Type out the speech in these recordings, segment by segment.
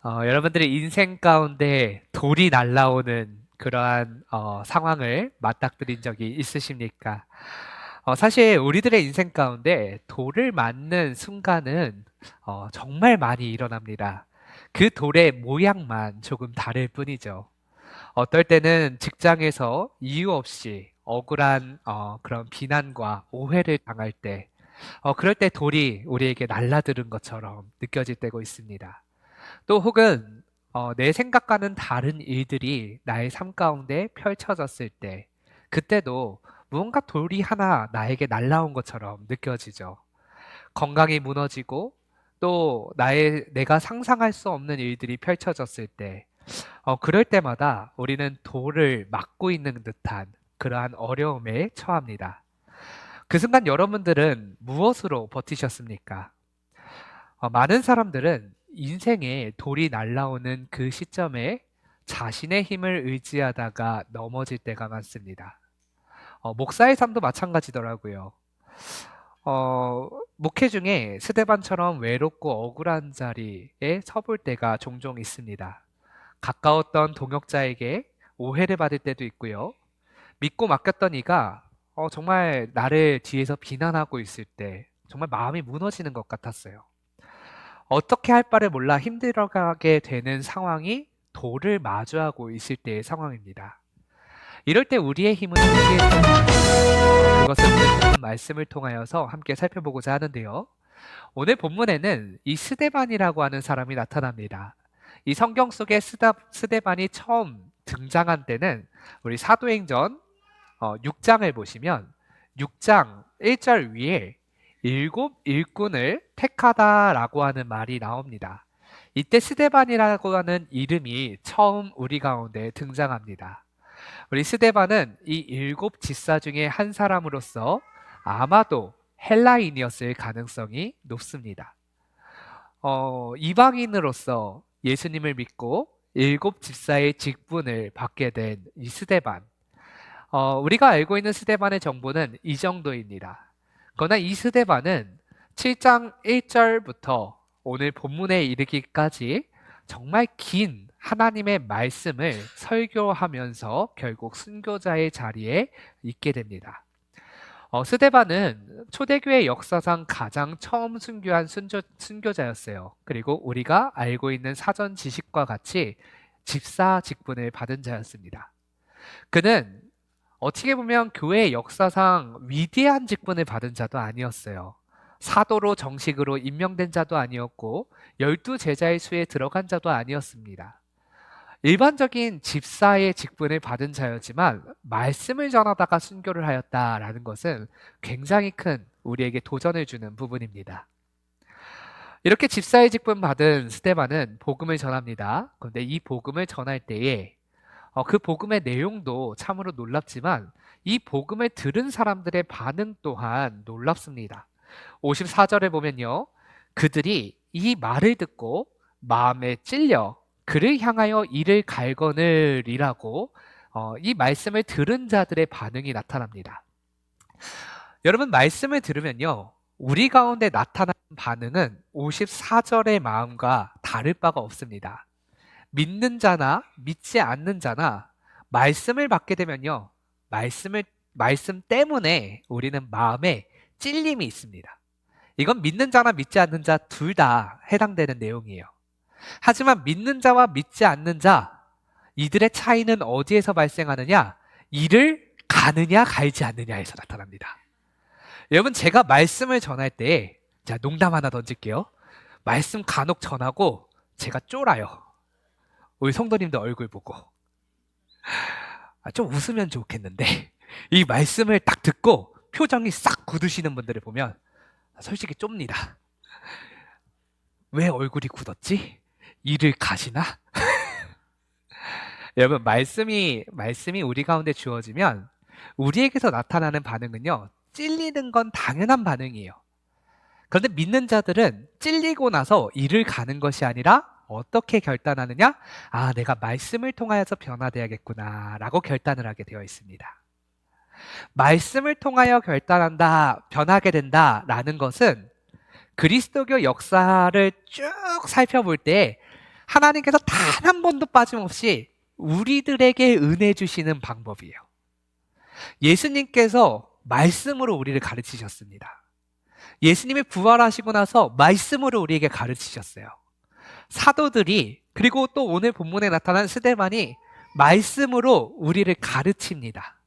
여러분들의 인생 가운데 돌이 날라오는 그러한 상황을 맞닥뜨린 적이 있으십니까? 사실 우리들의 인생 가운데 돌을 맞는 순간은 정말 많이 일어납니다. 그 돌의 모양만 조금 다를 뿐이죠. 어떨 때는 직장에서 이유 없이 억울한 그런 비난과 오해를 당할 때, 그럴 때 돌이 우리에게 날라드는 것처럼 느껴질 때고 있습니다. 또 혹은 내 생각과는 다른 일들이 나의 삶 가운데 펼쳐졌을 때, 그때도 무언가 돌이 하나 나에게 날라온 것처럼 느껴지죠. 건강이 무너지고 또 내가 상상할 수 없는 일들이 펼쳐졌을 때, 그럴 때마다 우리는 돌을 막고 있는 듯한 그러한 어려움에 처합니다. 그 순간 여러분들은 무엇으로 버티셨습니까? 많은 사람들은 인생에 돌이 날라오는 그 시점에 자신의 힘을 의지하다가 넘어질 때가 많습니다. 목사의 삶도 마찬가지더라고요. 어, 목회 중에 스데반처럼 외롭고 억울한 자리에 서볼 때가 종종 있습니다. 가까웠던 동역자에게 오해를 받을 때도 있고요. 믿고 맡겼던 이가 정말 나를 뒤에서 비난하고 있을 때 정말 마음이 무너지는 것 같았어요. 어떻게 할 바를 몰라 힘들어가게 되는 상황이 돌을 마주하고 있을 때의 상황입니다. 이럴 때 우리의 힘은 어디에서 오는지, 그것을 오늘 본문 말씀을 통하여서 함께 살펴보고자 하는데요. 오늘 본문에는 이 스데반이라고 하는 사람이 나타납니다. 이 성경 속에 스데반이 처음 등장한 때는 우리 사도행전 6장을 보시면 6장 1절 위에 일곱 일꾼을 택하다라고 하는 말이 나옵니다. 이때 스데반이라고 하는 이름이 처음 우리 가운데 등장합니다. 우리 스데반은 이 일곱 집사 중에 한 사람으로서 아마도 헬라인이었을 가능성이 높습니다. 이방인으로서 예수님을 믿고 일곱 집사의 직분을 받게 된 이 스데반. 우리가 알고 있는 스데반의 정보는 이 정도입니다. 그러나 이 스데반은 7장 1절부터 오늘 본문에 이르기까지 정말 긴 하나님의 말씀을 설교하면서 결국 순교자의 자리에 있게 됩니다. 스데반은 초대교회 역사상 가장 처음 순교한 순교자였어요. 그리고 우리가 알고 있는 사전 지식과 같이 집사 직분을 받은 자였습니다. 그는 어떻게 보면 교회 역사상 위대한 직분을 받은 자도 아니었어요. 사도로 정식으로 임명된 자도 아니었고 12제자의 수에 들어간 자도 아니었습니다. 일반적인 집사의 직분을 받은 자였지만 말씀을 전하다가 순교를 하였다라는 것은 굉장히 큰 우리에게 도전을 주는 부분입니다. 이렇게 집사의 직분 받은 스데반은 복음을 전합니다. 그런데 이 복음을 전할 때에 그 복음의 내용도 참으로 놀랍지만 이 복음을 들은 사람들의 반응 또한 놀랍습니다. 54절에 보면요. 그들이 이 말을 듣고 마음에 찔려 그를 향하여 이를 갈거늘이라고 이 말씀을 들은 자들의 반응이 나타납니다. 여러분 말씀을 들으면요. 우리 가운데 나타나는 반응은 54절의 마음과 다를 바가 없습니다. 믿는 자나 믿지 않는 자나 말씀을 받게 되면요. 말씀 때문에 우리는 마음에 찔림이 있습니다. 이건 믿는 자나 믿지 않는 자 둘 다 해당되는 내용이에요. 하지만 믿는 자와 믿지 않는 자, 이들의 차이는 어디에서 발생하느냐? 이를 가느냐 갈지 않느냐에서 나타납니다. 여러분 제가 말씀을 전할 때, 자 농담 하나 던질게요. 말씀 간혹 전하고 제가 쫄아요. 우리 성도님들 얼굴 보고. 좀 웃으면 좋겠는데 이 말씀을 딱 듣고 표정이 싹 굳으시는 분들을 보면 솔직히 좁니다. 왜 얼굴이 굳었지? 일을 가시나? 여러분 말씀이 우리 가운데 주어지면 우리에게서 나타나는 반응은요. 찔리는 건 당연한 반응이에요. 그런데 믿는 자들은 찔리고 나서 일을 가는 것이 아니라 어떻게 결단하느냐? 아, 내가 말씀을 통하여서 변화되야겠구나 라고 결단을 하게 되어 있습니다. 말씀을 통하여 결단한다, 변하게 된다라는 것은 그리스도교 역사를 쭉 살펴볼 때 하나님께서 단 한 번도 빠짐없이 우리들에게 은혜 주시는 방법이에요. 예수님께서 말씀으로 우리를 가르치셨습니다. 예수님이 부활하시고 나서 말씀으로 우리에게 가르치셨어요. 사도들이, 그리고 또 오늘 본문에 나타난 스데반이 말씀으로 우리를 가르칩니다.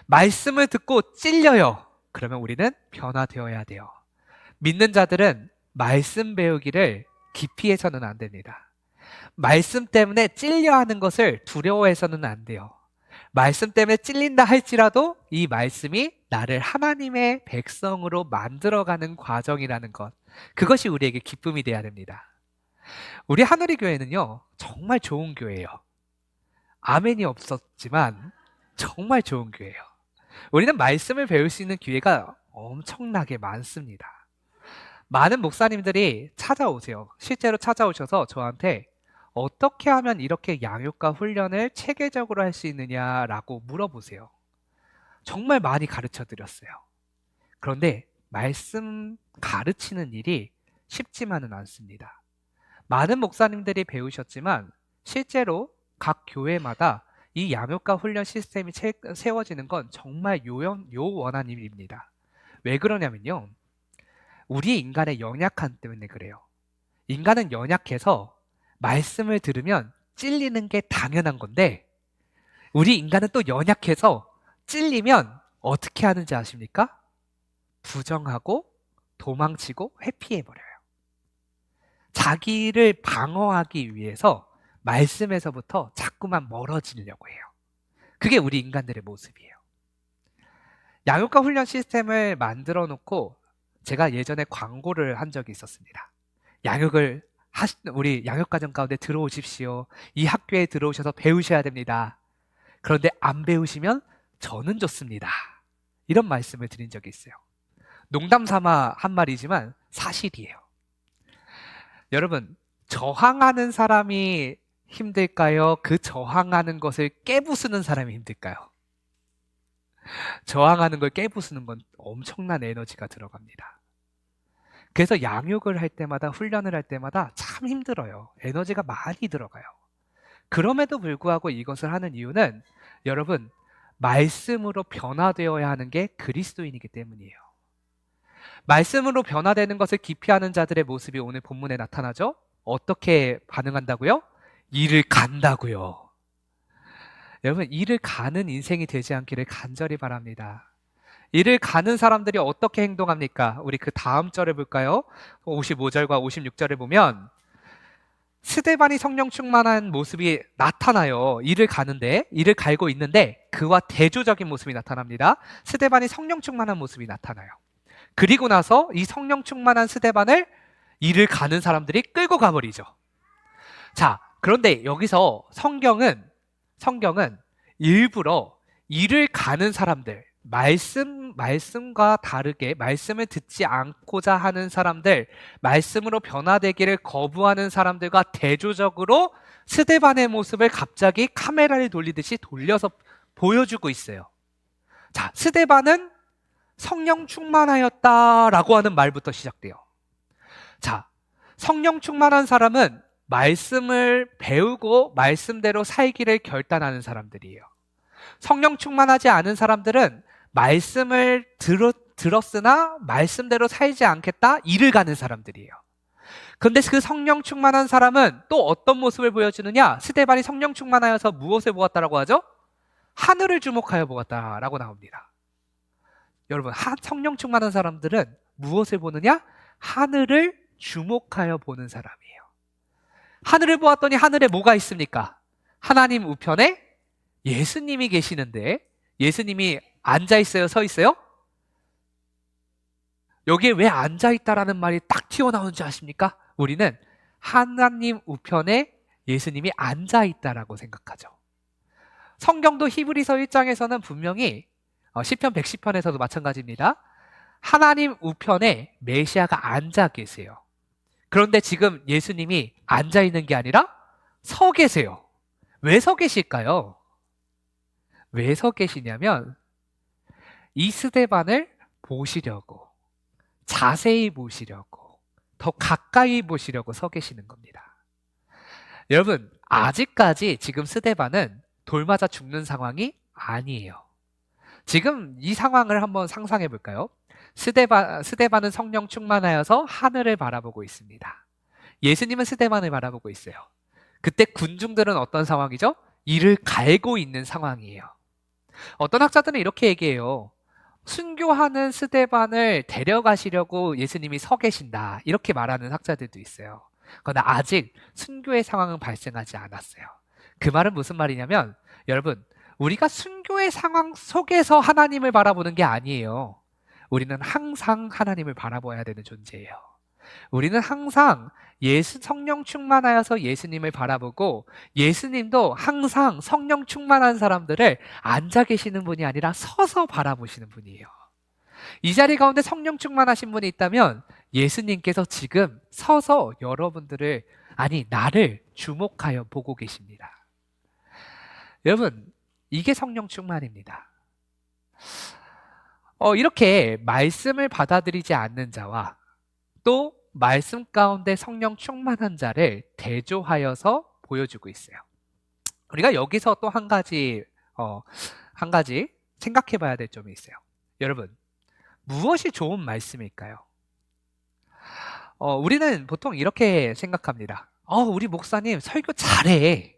말씀을 듣고 찔려요. 그러면 우리는 변화되어야 돼요. 믿는 자들은 말씀 배우기를 기피해서는 안 됩니다. 말씀 때문에 찔려하는 것을 두려워해서는 안 돼요. 말씀 때문에 찔린다 할지라도 이 말씀이 나를 하나님의 백성으로 만들어가는 과정이라는 것, 그것이 우리에게 기쁨이 돼야 됩니다. 우리 하늘의 교회는요, 정말 좋은 교회예요. 아멘이 없었지만 정말 좋은 교회예요. 우리는 말씀을 배울 수 있는 기회가 엄청나게 많습니다. 많은 목사님들이 찾아오세요. 실제로 찾아오셔서 저한테 어떻게 하면 이렇게 양육과 훈련을 체계적으로 할 수 있느냐라고 물어보세요. 정말 많이 가르쳐 드렸어요. 그런데 말씀 가르치는 일이 쉽지만은 않습니다. 많은 목사님들이 배우셨지만 실제로 각 교회마다 이 양육과 훈련 시스템이 세워지는 건 정말 요원한 일입니다. 왜 그러냐면요, 우리 인간의 연약함 때문에 그래요. 인간은 연약해서 말씀을 들으면 찔리는 게 당연한 건데, 우리 인간은 또 연약해서 찔리면 어떻게 하는지 아십니까? 부정하고 도망치고 회피해버려요. 자기를 방어하기 위해서 말씀에서부터 자꾸만 멀어지려고 해요. 그게 우리 인간들의 모습이에요. 양육과 훈련 시스템을 만들어 놓고 제가 예전에 광고를 한 적이 있었습니다. 우리 양육과정 가운데 들어오십시오. 이 학교에 들어오셔서 배우셔야 됩니다. 그런데 안 배우시면 저는 좋습니다. 이런 말씀을 드린 적이 있어요. 농담 삼아 한 말이지만 사실이에요. 여러분, 저항하는 사람이 힘들까요? 그 저항하는 것을 깨부수는 사람이 힘들까요? 저항하는 걸 깨부수는 건 엄청난 에너지가 들어갑니다. 그래서 양육을 할 때마다, 훈련을 할 때마다 참 힘들어요. 에너지가 많이 들어가요. 그럼에도 불구하고 이것을 하는 이유는 여러분, 말씀으로 변화되어야 하는 게 그리스도인이기 때문이에요. 말씀으로 변화되는 것을 기피하는 자들의 모습이 오늘 본문에 나타나죠? 어떻게 반응한다고요? 이를 간다고요. 여러분, 이를 가는 인생이 되지 않기를 간절히 바랍니다. 이를 가는 사람들이 어떻게 행동합니까? 우리 그 다음 절을 볼까요? 55절과 56절을 보면 스데반이 성령 충만한 모습이 나타나요. 이를 가는데, 이를 갈고 있는데 그와 대조적인 모습이 나타납니다. 스데반이 성령 충만한 모습이 나타나요. 그리고 나서 이 성령 충만한 스데반을 이를 가는 사람들이 끌고 가버리죠. 자, 그런데 여기서 성경은 일부러 이를 가는 사람들, 말씀과 다르게 말씀을 듣지 않고자 하는 사람들, 말씀으로 변화되기를 거부하는 사람들과 대조적으로 스데반의 모습을 갑자기 카메라를 돌리듯이 돌려서 보여주고 있어요. 자, 스데반은 성령 충만하였다라고 하는 말부터 시작돼요. 자, 성령 충만한 사람은 말씀을 배우고 말씀대로 살기를 결단하는 사람들이에요. 성령 충만하지 않은 사람들은 말씀을 들었으나 말씀대로 살지 않겠다, 이를 가는 사람들이에요. 그런데 그 성령 충만한 사람은 또 어떤 모습을 보여주느냐? 스데반이 성령 충만하여서 무엇을 보았다라고 하죠? 하늘을 주목하여 보았다라고 나옵니다. 여러분, 성령 충만한 사람들은 무엇을 보느냐? 하늘을 주목하여 보는 사람이에요. 하늘을 보았더니 하늘에 뭐가 있습니까? 하나님 우편에 예수님이 계시는데, 예수님이 앉아 있어요, 서 있어요? 여기에 왜 앉아 있다라는 말이 딱 튀어나오는지 아십니까? 우리는 하나님 우편에 예수님이 앉아 있다라고 생각하죠. 성경도 히브리서 1장에서는 분명히 시편 110편에서도 마찬가지입니다. 하나님 우편에 메시아가 앉아 계세요. 그런데 지금 예수님이 앉아 있는 게 아니라 서 계세요. 왜 서 계실까요? 왜 서 계시냐면 이 스데반을 보시려고, 자세히 보시려고, 더 가까이 보시려고 서 계시는 겁니다. 여러분, 아직까지 지금 스데반은 돌 맞아 죽는 상황이 아니에요. 지금 이 상황을 한번 상상해 볼까요? 스데반은 성령 충만하여서 하늘을 바라보고 있습니다. 예수님은 스데반을 바라보고 있어요. 그때 군중들은 어떤 상황이죠? 이를 갈고 있는 상황이에요. 어떤 학자들은 이렇게 얘기해요. 순교하는 스데반을 데려가시려고 예수님이 서 계신다. 이렇게 말하는 학자들도 있어요. 그러나 아직 순교의 상황은 발생하지 않았어요. 그 말은 무슨 말이냐면, 여러분, 우리가 순교의 상황 속에서 하나님을 바라보는 게 아니에요. 우리는 항상 하나님을 바라봐야 되는 존재예요. 우리는 항상 성령 충만하여서 예수님을 바라보고, 예수님도 항상 성령 충만한 사람들을 앉아 계시는 분이 아니라 서서 바라보시는 분이에요. 이 자리 가운데 성령 충만하신 분이 있다면 예수님께서 지금 서서 여러분들을, 아니 나를 주목하여 보고 계십니다. 여러분, 이게 성령 충만입니다. 이렇게 말씀을 받아들이지 않는 자와 또 말씀 가운데 성령 충만한 자를 대조하여서 보여주고 있어요. 우리가 여기서 또 한 가지 생각해 봐야 될 점이 있어요. 여러분, 무엇이 좋은 말씀일까요? 우리는 보통 이렇게 생각합니다. 우리 목사님 설교 잘해.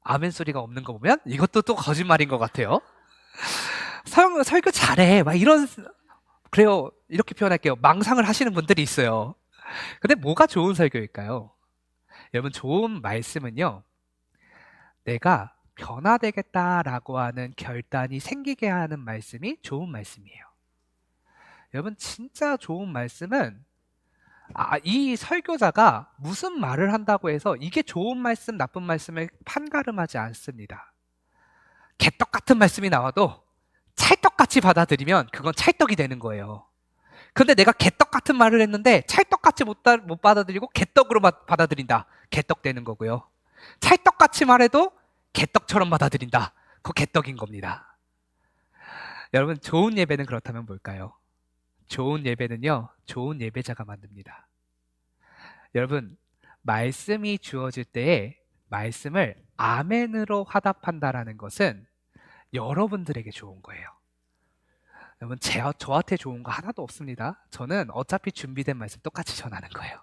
아멘 소리가 없는 거 보면 이것도 또 거짓말인 것 같아요. 설교 잘해. 그래요. 이렇게 표현할게요. 망상을 하시는 분들이 있어요. 근데 뭐가 좋은 설교일까요? 여러분, 좋은 말씀은요, 내가 변화되겠다라고 하는 결단이 생기게 하는 말씀이 좋은 말씀이에요. 여러분, 진짜 좋은 말씀은 이 설교자가 무슨 말을 한다고 해서 이게 좋은 말씀, 나쁜 말씀을 판가름하지 않습니다. 개떡 같은 말씀이 나와도 찰떡같이 받아들이면 그건 찰떡이 되는 거예요. 그런데 내가 개떡 같은 말을 했는데 찰떡같이 못 받아들이고 개떡으로 받아들인다. 개떡 되는 거고요. 찰떡같이 말해도 개떡처럼 받아들인다. 그거 개떡인 겁니다. 여러분, 좋은 예배는 그렇다면 뭘까요? 좋은 예배는요, 좋은 예배자가 만듭니다. 여러분, 말씀이 주어질 때에 말씀을 아멘으로 화답한다라는 것은 여러분들에게 좋은 거예요. 여러분, 저한테 좋은 거 하나도 없습니다. 저는 어차피 준비된 말씀 똑같이 전하는 거예요.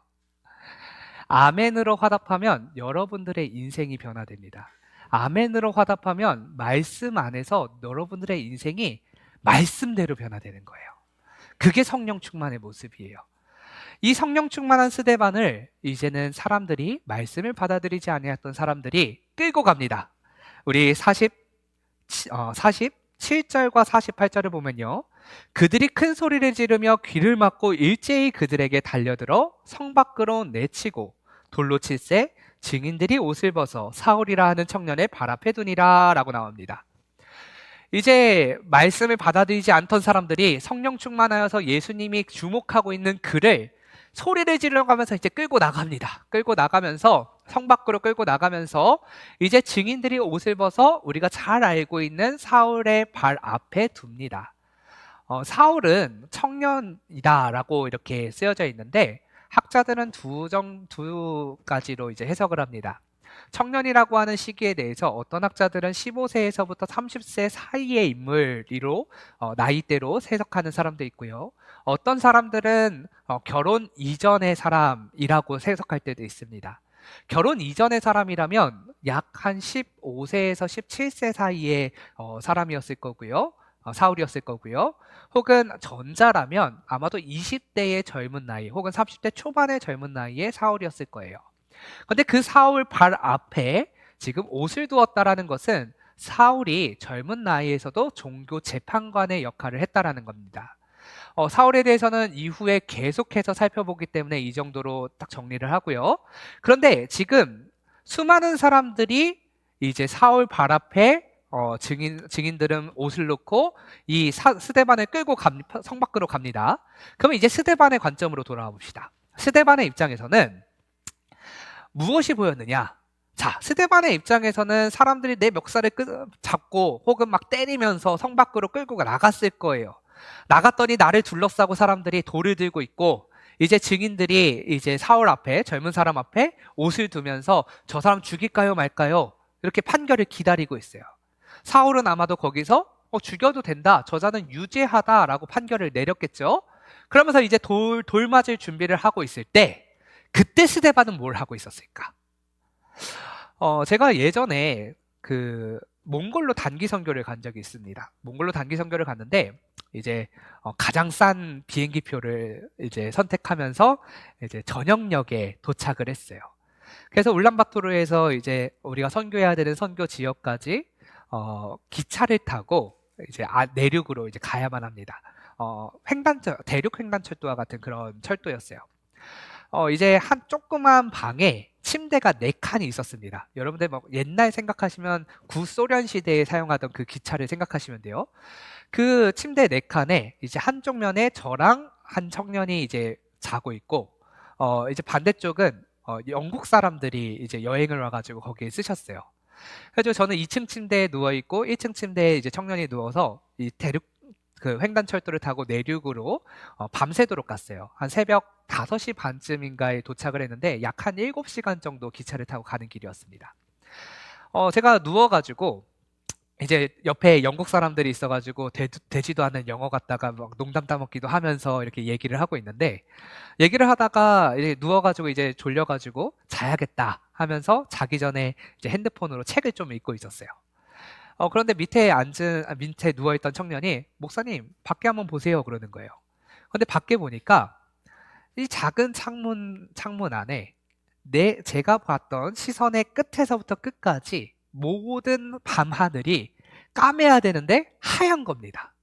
아멘으로 화답하면 여러분들의 인생이 변화됩니다. 아멘으로 화답하면 말씀 안에서 여러분들의 인생이 말씀대로 변화되는 거예요. 그게 성령 충만의 모습이에요. 이 성령 충만한 스데반을 이제는 사람들이, 말씀을 받아들이지 아니했던 사람들이 끌고 갑니다. 우리 47절과 48절을 보면요, 그들이 큰 소리를 지르며 귀를 막고 일제히 그들에게 달려들어 성 밖으로 내치고 돌로 칠세 증인들이 옷을 벗어 사울이라 하는 청년의 발 앞에 두니라 라고 나옵니다. 이제 말씀을 받아들이지 않던 사람들이 성령 충만하여서 예수님이 주목하고 있는 그를 소리를 지르면서 이제 끌고 나갑니다. 끌고 나가면서, 성 밖으로 끌고 나가면서 이제 증인들이 옷을 벗어 우리가 잘 알고 있는 사울의 발 앞에 둡니다. 사울은 청년이다라고 이렇게 쓰여져 있는데 학자들은 두 가지로 이제 해석을 합니다. 청년이라고 하는 시기에 대해서 어떤 학자들은 15세에서부터 30세 사이의 인물로 나이대로 해석하는 사람도 있고요. 어떤 사람들은 결혼 이전의 사람이라고 해석할 때도 있습니다. 결혼 이전의 사람이라면 약 한 15세에서 17세 사이의 사람이었을 거고요. 사울이었을 거고요. 혹은 전자라면 아마도 20대의 젊은 나이 혹은 30대 초반의 젊은 나이의 사울이었을 거예요. 근데 그 사울 발 앞에 지금 옷을 두었다라는 것은 사울이 젊은 나이에서도 종교 재판관의 역할을 했다라는 겁니다. 사울에 대해서는 이후에 계속해서 살펴보기 때문에 이 정도로 딱 정리를 하고요. 그런데 지금 수많은 사람들이 이제 사울 발 앞에 증인들은 옷을 놓고 이 스데반을 끌고 성 밖으로 갑니다. 그러면 이제 스데반의 관점으로 돌아와 봅시다. 스데반의 입장에서는 무엇이 보였느냐? 자, 스데반의 입장에서는 사람들이 내 멱살을 잡고 혹은 막 때리면서 성 밖으로 끌고 나갔을 거예요. 나갔더니 나를 둘러싸고 사람들이 돌을 들고 있고 이제 증인들이 이제 사울 앞에, 젊은 사람 앞에 옷을 두면서 저 사람 죽일까요 말까요? 이렇게 판결을 기다리고 있어요. 사울은 아마도 거기서 죽여도 된다, 저자는 유죄하다라고 판결을 내렸겠죠. 그러면서 이제 돌 맞을 준비를 하고 있을 때, 그때 스데반은 뭘 하고 있었을까? 제가 예전에 그 몽골로 단기 선교를 간 적이 있습니다. 몽골로 단기 선교를 갔는데 이제 가장 싼 비행기표를 이제 선택하면서 이제 저녁역에 도착을 했어요. 그래서 울란바토르에서 이제 우리가 선교해야 되는 선교 지역까지 기차를 타고 이제 내륙으로 이제 가야만 합니다. 대륙 횡단철도와 같은 그런 철도였어요. 이제 한 조그만 방에 침대가 4칸이 있었습니다. 여러분들 뭐 옛날 생각하시면 구소련 시대에 사용하던 그 기차를 생각하시면 돼요. 그 침대 4칸에 이제 한쪽 면에 저랑 한 청년이 이제 자고 있고, 이제 반대쪽은 영국 사람들이 이제 여행을 와가지고 거기에 쓰셨어요. 그래서 저는 2층 침대에 누워 있고 1층 침대에 이제 청년이 누워서 이 대륙 그 횡단철도를 타고 내륙으로 밤새도록 갔어요. 한 새벽 5시 반쯤인가에 도착을 했는데 약 한 7시간 정도 기차를 타고 가는 길이었습니다. 제가 누워가지고 이제 옆에 영국 사람들이 있어가지고 되지도 않는 영어 갖다가 막 농담 따먹기도 하면서 이렇게 얘기를 하고 있는데, 얘기를 하다가 이제 누워가지고 이제 졸려가지고 자야겠다 하면서 자기 전에 이제 핸드폰으로 책을 좀 읽고 있었어요. 그런데 밑에 누워있던 청년이 목사님 밖에 한번 보세요 그러는 거예요. 근데 밖에 보니까 이 작은 창문 안에 제가 봤던 시선의 끝에서부터 끝까지 모든 밤하늘이 까매야 되는데 하얀 겁니다.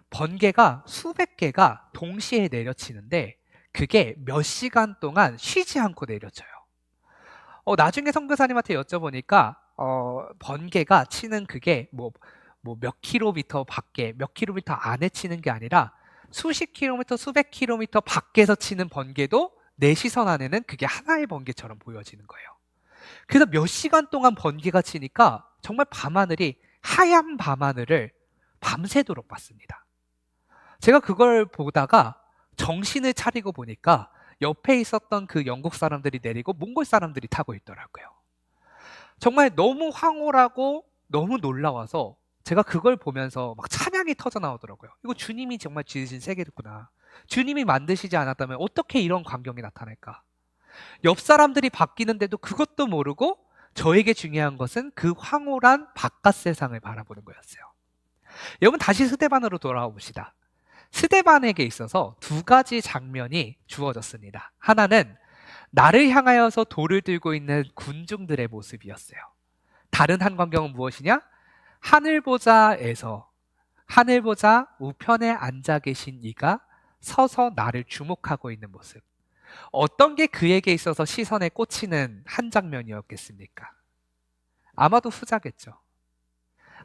번개가 수백 개가 동시에 내려치는데 그게 몇 시간 동안 쉬지 않고 내려쳐요. 나중에 선교사님한테 여쭤보니까 번개가 치는 그게 뭐 몇 킬로미터 밖에, 몇 킬로미터 안에 치는 게 아니라 수십 킬로미터, 수백 킬로미터 밖에서 치는 번개도 내 시선 안에는 그게 하나의 번개처럼 보여지는 거예요. 그래서 몇 시간 동안 번개가 치니까 정말 밤하늘이, 하얀 밤하늘을 밤새도록 봤습니다. 제가 그걸 보다가 정신을 차리고 보니까 옆에 있었던 그 영국 사람들이 내리고 몽골 사람들이 타고 있더라고요. 정말 너무 황홀하고 너무 놀라워서 제가 그걸 보면서 막 찬양이 터져 나오더라고요. 이거 주님이 정말 지으신 세계구나. 주님이 만드시지 않았다면 어떻게 이런 광경이 나타날까? 옆 사람들이 바뀌는데도 그것도 모르고 저에게 중요한 것은 그 황홀한 바깥 세상을 바라보는 거였어요. 여러분, 다시 스데반으로 돌아와 봅시다. 스데반에게 있어서 2가지 장면이 주어졌습니다. 하나는 나를 향하여서 돌을 들고 있는 군중들의 모습이었어요. 다른 한 광경은 무엇이냐? 하늘 보자 우편에 앉아 계신 이가 서서 나를 주목하고 있는 모습. 어떤 게 그에게 있어서 시선에 꽂히는 한 장면이었겠습니까? 아마도 후자겠죠.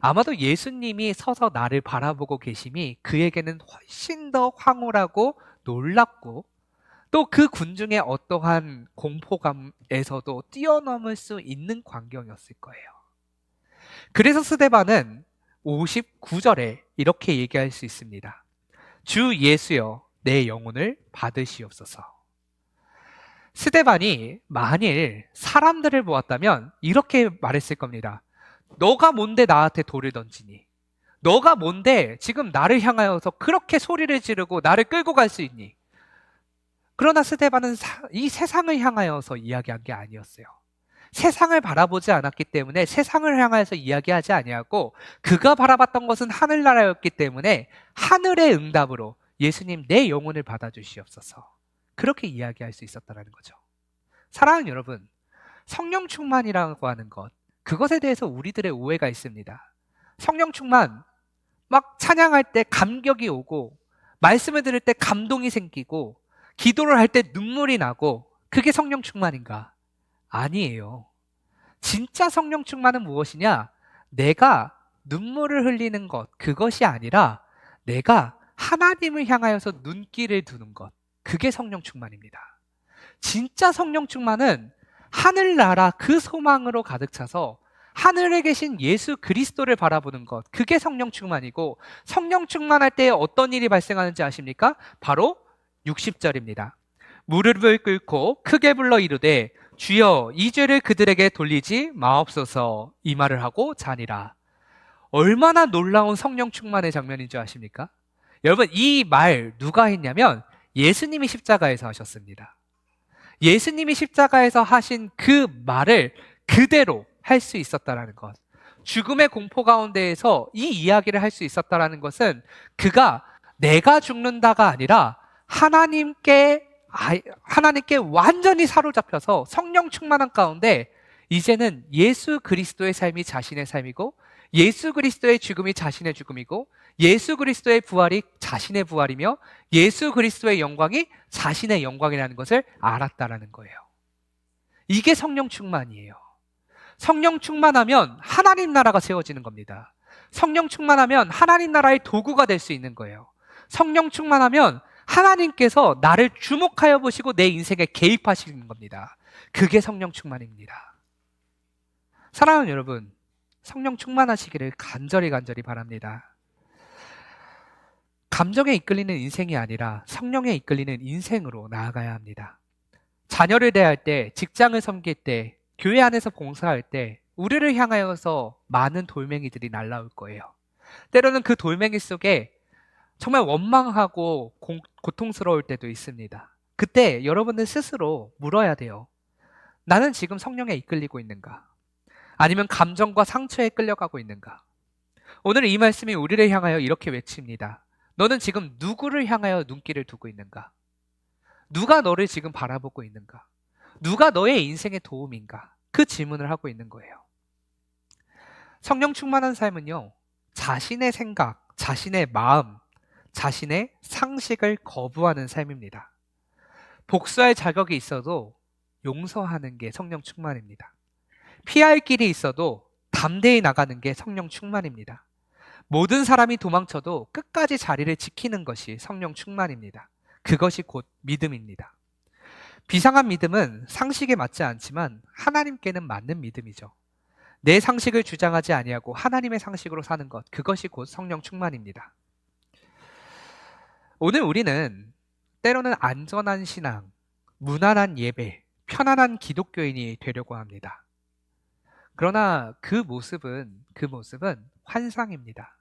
아마도 예수님이 서서 나를 바라보고 계심이 그에게는 훨씬 더 황홀하고 놀랍고, 또 그 군중의 어떠한 공포감에서도 뛰어넘을 수 있는 광경이었을 거예요. 그래서 스데반은 59절에 이렇게 얘기할 수 있습니다. 주 예수여, 내 영혼을 받으시옵소서. 스데반이 만일 사람들을 보았다면 이렇게 말했을 겁니다. 너가 뭔데 나한테 돌을 던지니? 너가 뭔데 지금 나를 향하여서 그렇게 소리를 지르고 나를 끌고 갈 수 있니? 그러나 스데반은 이 세상을 향하여서 이야기한 게 아니었어요. 세상을 바라보지 않았기 때문에 세상을 향하여서 이야기하지 아니하고, 그가 바라봤던 것은 하늘나라였기 때문에 하늘의 응답으로 예수님, 내 영혼을 받아주시옵소서, 그렇게 이야기할 수 있었다는 거죠. 사랑하는 여러분, 성령 충만이라고 하는 것, 그것에 대해서 우리들의 오해가 있습니다. 성령 충만, 막 찬양할 때 감격이 오고, 말씀을 들을 때 감동이 생기고, 기도를 할 때 눈물이 나고, 그게 성령 충만인가? 아니에요. 진짜 성령 충만은 무엇이냐? 내가 눈물을 흘리는 것, 그것이 아니라 내가 하나님을 향하여서 눈길을 두는 것, 그게 성령 충만입니다. 진짜 성령 충만은 하늘나라 그 소망으로 가득 차서 하늘에 계신 예수 그리스도를 바라보는 것, 그게 성령 충만이고, 성령 충만할 때 어떤 일이 발생하는지 아십니까? 바로 60절입니다. 무릎을 꿇고 크게 불러 이르되 주여 이 죄를 그들에게 돌리지 마옵소서 이 말을 하고 자니라. 얼마나 놀라운 성령 충만의 장면인 줄 아십니까? 여러분, 이 말 누가 했냐면 예수님이 십자가에서 하셨습니다. 예수님이 십자가에서 하신 그 말을 그대로 할 수 있었다라는 것. 죽음의 공포 가운데에서 이 이야기를 할 수 있었다라는 것은 그가 내가 죽는다가 아니라 하나님께 완전히 사로잡혀서 성령 충만한 가운데 이제는 예수 그리스도의 삶이 자신의 삶이고 예수 그리스도의 죽음이 자신의 죽음이고 예수 그리스도의 부활이 자신의 부활이며 예수 그리스도의 영광이 자신의 영광이라는 것을 알았다라는 거예요. 이게 성령 충만이에요. 성령 충만하면 하나님 나라가 세워지는 겁니다. 성령 충만하면 하나님 나라의 도구가 될 수 있는 거예요. 성령 충만하면 하나님께서 나를 주목하여 보시고 내 인생에 개입하시는 겁니다. 그게 성령 충만입니다. 사랑하는 여러분, 성령 충만하시기를 간절히 바랍니다. 감정에 이끌리는 인생이 아니라 성령에 이끌리는 인생으로 나아가야 합니다. 자녀를 대할 때, 직장을 섬길 때, 교회 안에서 봉사할 때 우리를 향하여서 많은 돌멩이들이 날라올 거예요. 때로는 그 돌멩이 속에 정말 원망하고 고통스러울 때도 있습니다. 그때 여러분들 스스로 물어야 돼요. 나는 지금 성령에 이끌리고 있는가? 아니면 감정과 상처에 끌려가고 있는가? 오늘 이 말씀이 우리를 향하여 이렇게 외칩니다. 너는 지금 누구를 향하여 눈길을 두고 있는가? 누가 너를 지금 바라보고 있는가? 누가 너의 인생의 도움인가? 그 질문을 하고 있는 거예요. 성령 충만한 삶은요, 자신의 생각, 자신의 마음, 자신의 상식을 거부하는 삶입니다. 복수할 자격이 있어도 용서하는 게 성령 충만입니다. 피할 길이 있어도 담대히 나가는 게 성령 충만입니다. 모든 사람이 도망쳐도 끝까지 자리를 지키는 것이 성령 충만입니다. 그것이 곧 믿음입니다. 비상한 믿음은 상식에 맞지 않지만 하나님께는 맞는 믿음이죠. 내 상식을 주장하지 아니하고 하나님의 상식으로 사는 것, 그것이 곧 성령 충만입니다. 오늘 우리는 때로는 안전한 신앙, 무난한 예배, 편안한 기독교인이 되려고 합니다. 그러나 그 모습은 환상입니다.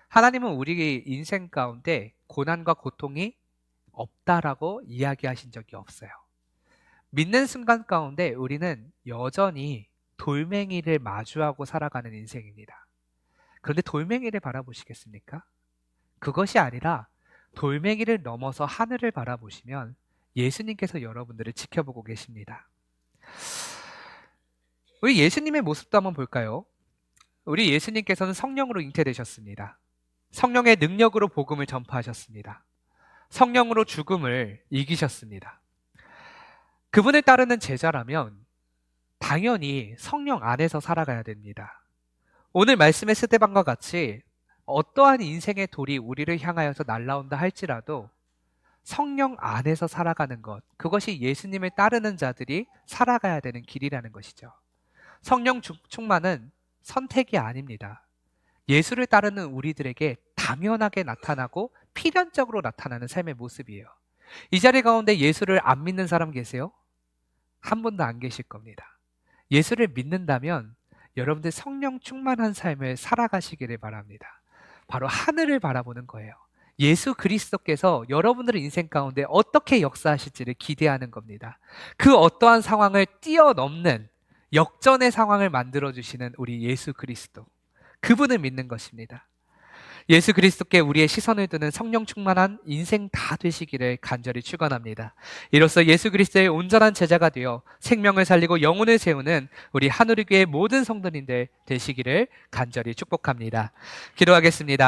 하나님은 우리 인생 가운데 고난과 고통이 없다라고 이야기하신 적이 없어요. 믿는 순간 가운데 우리는 여전히 돌멩이를 마주하고 살아가는 인생입니다. 그런데 돌멩이를 바라보시겠습니까? 그것이 아니라 돌멩이를 넘어서 하늘을 바라보시면 예수님께서 여러분들을 지켜보고 계십니다. 우리 예수님의 모습도 한번 볼까요? 우리 예수님께서는 성령으로 잉태되셨습니다. 성령의 능력으로 복음을 전파하셨습니다. 성령으로 죽음을 이기셨습니다. 그분을 따르는 제자라면 당연히 성령 안에서 살아가야 됩니다. 오늘 말씀의 스데반과 같이 어떠한 인생의 돌이 우리를 향하여서 날라온다 할지라도 성령 안에서 살아가는 것, 그것이 예수님을 따르는 자들이 살아가야 되는 길이라는 것이죠. 성령 충만은 선택이 아닙니다. 예수를 따르는 우리들에게 당연하게 나타나고 필연적으로 나타나는 삶의 모습이에요. 이 자리 가운데 예수를 안 믿는 사람 계세요? 한 분도 안 계실 겁니다. 예수를 믿는다면 여러분들 성령 충만한 삶을 살아가시기를 바랍니다. 바로 하늘을 바라보는 거예요. 예수 그리스도께서 여러분들의 인생 가운데 어떻게 역사하실지를 기대하는 겁니다. 그 어떠한 상황을 뛰어넘는 역전의 상황을 만들어주시는 우리 예수 그리스도, 그분을 믿는 것입니다. 예수 그리스도께 우리의 시선을 두는 성령 충만한 인생 다 되시기를 간절히 축원합니다. 이로써 예수 그리스도의 온전한 제자가 되어 생명을 살리고 영혼을 세우는 우리 하늘의 교회 모든 성도님들 되시기를 간절히 축복합니다. 기도하겠습니다.